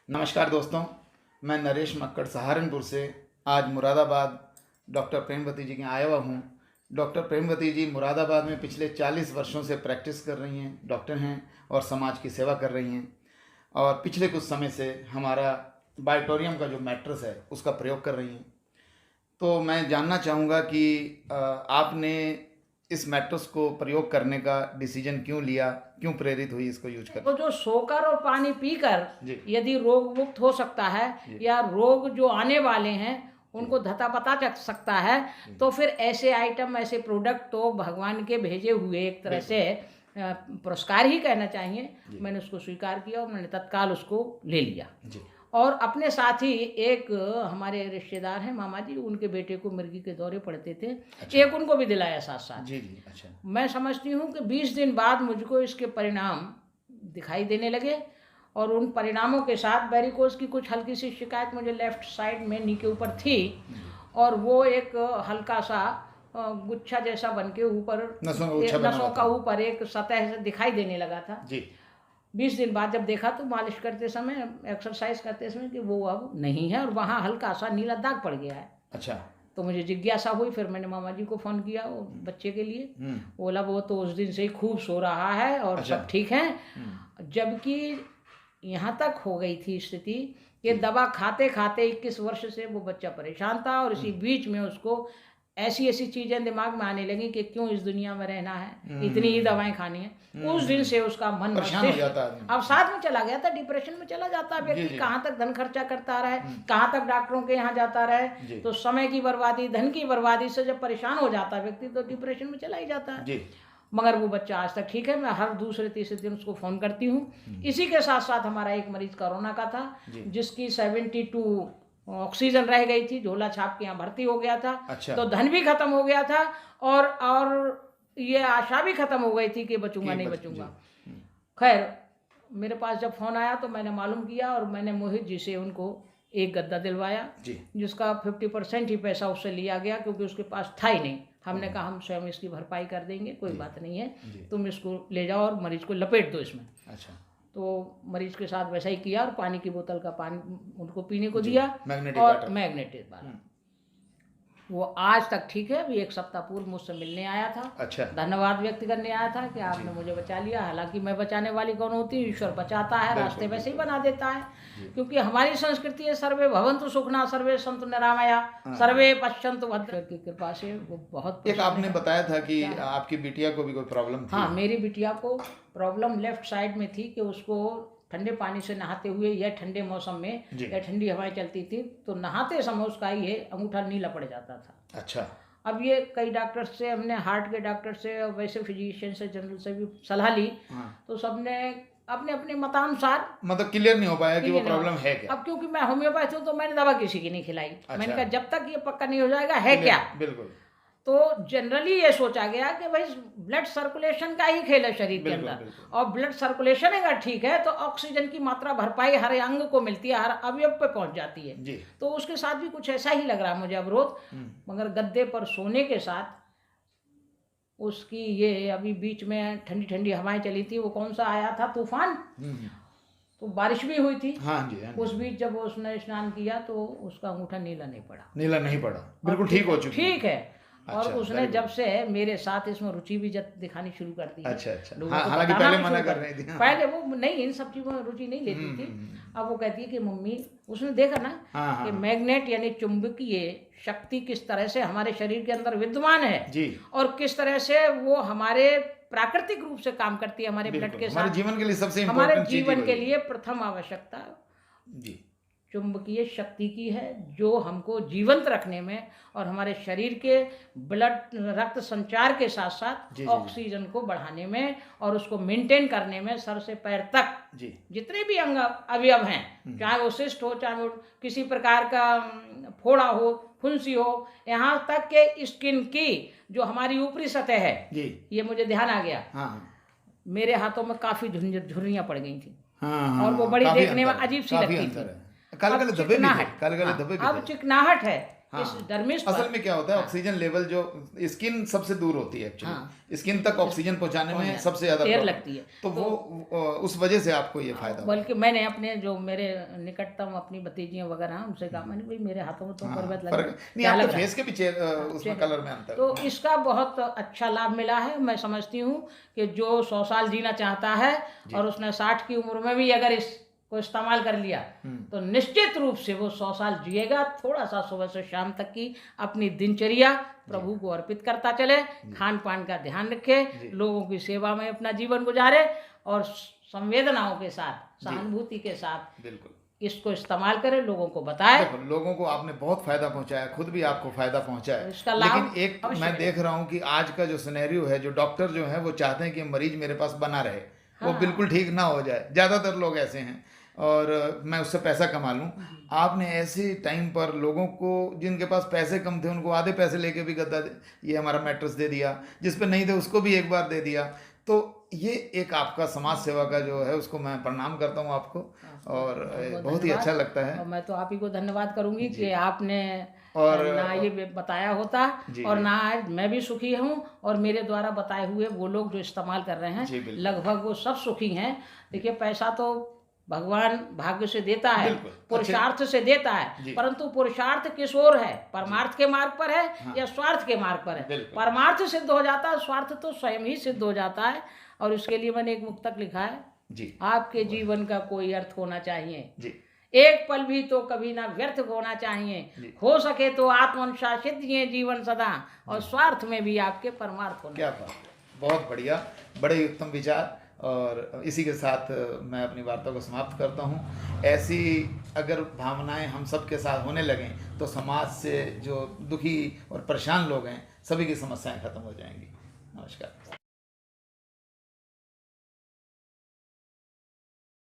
नमस्कार दोस्तों, मैं नरेश मक्कड़ सहारनपुर से आज मुरादाबाद डॉक्टर प्रेमवती जी के आया हुआ हूँ। डॉक्टर प्रेमवती जी मुरादाबाद में पिछले 40 वर्षों से प्रैक्टिस कर रही हैं, डॉक्टर हैं और समाज की सेवा कर रही हैं। और पिछले कुछ समय से हमारा बायोटोरियम का जो मैट्रेस है उसका प्रयोग कर रही हैं। तो मैं जानना चाहूँगा कि आपने इस मैट्रेस को प्रयोग करने का डिसीजन क्यों लिया, क्यों प्रेरित हुई इसको यूज करने? तो जो सोकर और पानी पीकर जी। यदि रोग मुक्त हो सकता है या रोग जो आने वाले हैं उनको धता पता चल सकता है, तो फिर ऐसे आइटम, ऐसे प्रोडक्ट तो भगवान के भेजे हुए एक तरह से पुरस्कार ही कहना चाहिए। मैंने उसको स्वीकार किया और मैंने तत्काल उसको ले लिया। जी। और अपने साथ ही एक हमारे रिश्तेदार हैं मामा जी, उनके बेटे को मिर्गी के दौरे पड़ते थे। अच्छा। एक उनको भी दिलाया साथ साथ। जी जी। अच्छा। मैं समझती हूँ कि 20 दिन बाद मुझको इसके परिणाम दिखाई देने लगे और उन परिणामों के साथ वेरिकोज की कुछ हल्की सी शिकायत मुझे लेफ्ट साइड में नी के ऊपर थी और वो एक हल्का सा गुच्छा जैसा बन के ऊपर नसों का ऊपर एक सतह से दिखाई देने लगा था। जी। 20 दिन बाद जब देखा तो मालिश करते समय, एक्सरसाइज करते समय कि वो अब नहीं है और वहाँ हल्का सा नीला दाग पड़ गया है। अच्छा। तो मुझे जिज्ञासा हुई, फिर मैंने मामा जी को फ़ोन किया वो बच्चे के लिए। बोला वो तो उस दिन से ही खूब सो रहा है और अच्छा। सब ठीक है। जबकि यहाँ तक हो गई थी स्थिति कि दवा खाते खाते 21 वर्ष से वो बच्चा परेशान था और इसी बीच में उसको ऐसी ऐसी चीज़ें दिमाग में आने लगी कि क्यों इस दुनिया में रहना है, इतनी ही दवाएं खानी है। उस दिन से उसका मन मस्तिष्क अब साथ में चला गया था, डिप्रेशन में चला जाता है व्यक्ति। कहाँ तक धन खर्चा करता रहे, कहाँ तक डॉक्टरों के यहाँ जाता रहे, तो समय की बर्बादी, धन की बर्बादी से जब परेशान हो जाता है व्यक्ति तो डिप्रेशन में चला ही जाता है। मगर वो बच्चा आज तक ठीक है। मैं हर दूसरे तीसरे दिन उसको फ़ोन करती हूँ। इसी के साथ साथ हमारा एक मरीज कोरोना का था जिसकी 72 ऑक्सीजन रह गई थी, झोला छाप के यहाँ भर्ती हो गया था। अच्छा। तो धन भी खत्म हो गया था और ये आशा भी खत्म हो गई थी कि बचूंगा नहीं बचूंगा। खैर मेरे पास जब फ़ोन आया तो मैंने मालूम किया और मैंने मोहित जी से उनको एक गद्दा दिलवाया जिसका 50% ही पैसा उससे लिया गया क्योंकि उसके पास था ही नहीं। हमने कहा हम स्वयं इसकी भरपाई कर देंगे, कोई बात नहीं है, तुम इसको ले जाओ और मरीज को लपेट दो इसमें। अच्छा। तो मरीज के साथ वैसा ही किया और पानी की बोतल का पानी उनको पीने को दिया और मैग्नेटिक वाला। वो आज तक ठीक है। अभी एक सप्ताह पूर्व मुझसे मिलने आया था। अच्छा। धन्यवाद व्यक्त करने आया था कि आपने मुझे बचा लिया। हालांकि मैं बचाने वाली कौन होती हूँ, ईश्वर बचाता है, रास्ते वैसे ही बना देता है। क्योंकि हमारी संस्कृति है सर्वे भवन्तु सुखना सर्वे सन्तु निरामया सर्वे पश्यन्तु भद्रं की कृपा से वो बहुत। एक आपने बताया था कि आपकी बिटिया को भी कोई प्रॉब्लम थी। हाँ, मेरी बिटिया को प्रॉब्लम लेफ्ट साइड में थी कि उसको ठंडे पानी से नहाते हुए या ठंडे मौसम में या ठंडी हवाएं चलती थी तो नहाते समय उसका ये अंगूठा नीला पड़ जाता था। अच्छा। अब ये कई डॉक्टर से, हमने हार्ट के डॉक्टर से और वैसे फिजिशियन से, जनरल से भी सलाह ली। तो सबने अपने अपने मतानुसार मतलब क्लियर नहीं हो पाया कि वो प्रॉब्लम है क्या। अब क्योंकि मैं होम्योपैथ हूँ तो मैंने दवा किसी की नहीं खिलाई। मैंने कहा जब तक ये पक्का नहीं हो जाएगा है क्या। बिल्कुल। तो जनरली ये सोचा गया कि भाई ब्लड सर्कुलेशन का ही खेल है शरीर के अंदर और ब्लड सर्कुलेशन अगर ठीक है तो ऑक्सीजन की मात्रा भरपाई हर अंग को मिलती है, हर अवयव पे पहुंच जाती है जी। तो उसके साथ भी कुछ ऐसा ही लग रहा मुझे अवरोध। मगर गद्दे पर सोने के साथ उसकी ये अभी बीच में ठंडी ठंडी हवाएं चली थी, वो कौन सा आया था तूफान, तो बारिश भी हुई थी। हाँ जी, हाँ जी। उस बीच जब उसने स्नान किया तो उसका अंगूठा नीला नहीं पड़ा। नीला नहीं पड़ा, बिल्कुल ठीक हो चुकी। ठीक है। अच्छा, और उसने जब से मेरे साथ इसमें रुचि भी दिखानी शुरू कर दी। अच्छा अच्छा। हालांकि पहले मना कर रही थी। पहले वो नहीं, इन सब चीज़ों में रुचि नहीं लेती थी। अब वो कहती है कि मम्मी, उसने देखा ना कि मैग्नेट यानी चुंबकीय शक्ति किस तरह से हमारे शरीर के अंदर विद्यमान है जी, और किस तरह से वो हमारे प्राकृतिक रूप से काम करती है हमारे ब्लड के साथ। हमारे जीवन के लिए सबसे हमारे जीवन के लिए प्रथम आवश्यकता जी चुंबकीय शक्ति की है जो हमको जीवंत रखने में और हमारे शरीर के ब्लड रक्त संचार के साथ साथ ऑक्सीजन को बढ़ाने में और उसको मेंटेन करने में सर से पैर तक जितने भी अंग अवयव हैं, चाहे वो सिस्ट हो, चाहे वो किसी प्रकार का फोड़ा हो, फुंसी हो, यहाँ तक के स्किन की जो हमारी ऊपरी सतह है ये मुझे ध्यान आ गया। मेरे हाथों में काफी झुर्रियाँ पड़ गई थी और वो बड़ी देखने में अजीब सी लगती थी। अब चिकनाहट है। इस डर्मिस असल में क्या होता है, ऑक्सीजन लेवल जो स्किन सबसे दूर होती है एक्चुअली, स्किन तक ऑक्सीजन पहुंचाने में सबसे ज्यादा देर लगती है, तो वो उस वजह से आपको ये फायदा। बल्कि मैंने अपने जो मेरे निकटतम अपनी भतीजियां वगैरह उनसे कहा, मैंने भाई मेरे हाथों में तो पर्वत लग नहीं, आपके फेस के पीछे उसमें कलर में अंतर, तो इसका बहुत अच्छा लाभ मिला है। मैं समझती हूँ कि जो 100 साल जीना चाहता है और उसने 60 की उम्र में भी अगर इसको इस्तेमाल कर लिया तो निश्चित रूप से वो 100 साल जिएगा। थोड़ा सा सुबह से शाम तक की अपनी दिनचर्या प्रभु को अर्पित करता चले, खान पान का ध्यान रखे, लोगों की सेवा में अपना जीवन गुजारे और संवेदनाओं के साथ, सहानुभूति के साथ बिल्कुल इसको इस्तेमाल करें, लोगों को बताएं। देखो, लोगों को आपने बहुत फायदा पहुंचाया, खुद भी आपको फायदा पहुंचा है, इसका लाभ लेकिन एक मैं देख रहा हूं कि आज का जो सिनेरियो है, जो डॉक्टर जो है वो चाहते हैं कि मरीज मेरे पास बना रहे, वो बिल्कुल ठीक ना हो जाए। ज़्यादातर लोग ऐसे हैं और मैं उससे पैसा कमा लूं। आपने ऐसे टाइम पर लोगों को, जिनके पास पैसे कम थे उनको आधे पैसे लेके भी गद्दा ये हमारा मैट्रेस दे दिया, जिस पे नहीं थे उसको भी एक बार दे दिया। तो ये एक आपका समाज सेवा का जो है, उसको मैं प्रणाम करता हूँ आपको और बहुत ही अच्छा लगता है। और मैं तो आप ही को धन्यवाद करूंगी कि आपने और ना ये बताया होता और ना आज मैं भी सुखी हूँ और मेरे द्वारा बताए हुए वो लोग जो इस्तेमाल कर रहे हैं लगभग वो सब सुखी हैं। देखिए, पैसा तो भगवान भाग्य से देता है, पुरुषार्थ से देता है, परंतु पुरुषार्थ किस ओर है, परमार्थ के मार्ग पर है या स्वार्थ के मार्ग पर है। परमार्थ सिद्ध हो जाता है, स्वार्थ तो स्वयं ही सिद्ध हो जाता है। और इसके लिए मैंने एक मुक्तक लिखा है जी, आपके जीवन का कोई अर्थ होना चाहिए जी, एक पल भी तो कभी ना व्यर्थ होना चाहिए, हो सके तो आत्मनुशासित ये जीवन सदा और स्वार्थ में भी आपके परमार्थ होना। क्या बात है, बहुत बढ़िया, बड़े उत्तम विचार। और इसी के साथ मैं अपनी वार्ता को समाप्त करता हूँ। ऐसी अगर भावनाएं हम सब के साथ होने लगें तो समाज से जो दुखी और परेशान लोग हैं सभी की समस्याएं खत्म हो जाएंगी। नमस्कार।